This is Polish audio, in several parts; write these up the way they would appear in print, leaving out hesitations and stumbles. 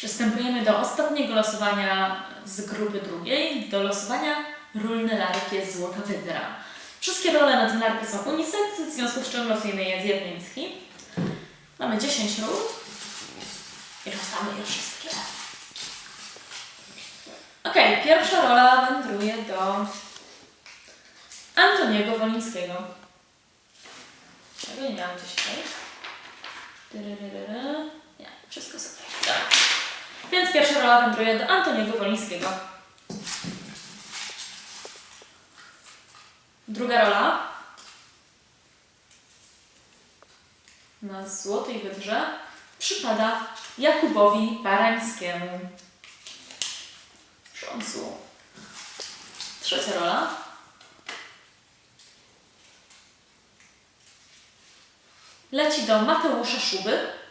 Przystępujemy do ostatniego losowania z grupy drugiej, do losowania ról Nelarki Złota Wydra. Wszystkie role na tym narty są unisex, w związku z czym losujemy je z jednej miski. Mamy 10 ról i losamy je wszystkie. Ok, pierwsza rola wędruje do Antoniego Wolińskiego. Tego nie miałam gdzieś tutaj. Nie, wszystko super. Dobra. Więc pierwsza rola wędruje do Antoniego Wolińskiego. Druga rola na Złotej Wydrze przypada Jakubowi Barańskiemu. Brzącu. Trzecia rola leci do Mateusza Szuby.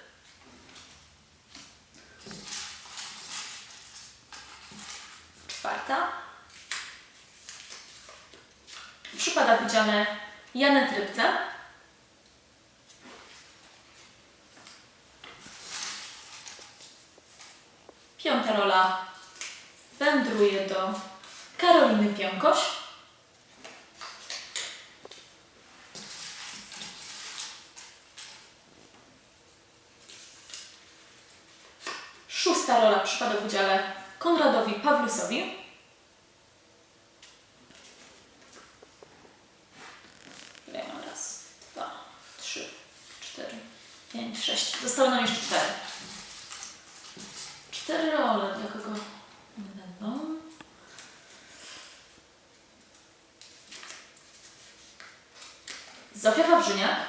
Czwarta przypada widziane Janet Rybce. Piąta rola wędruje do Karoliny Piąkoś. Szósta rola przypada w udziale Konradowi Pawlusowi. Ile mam? Raz, 2, 3, 4, 5, 6. Zostały nam jeszcze 4. 4 role, dla kogo nie będą. Zofia Wawrzyniak.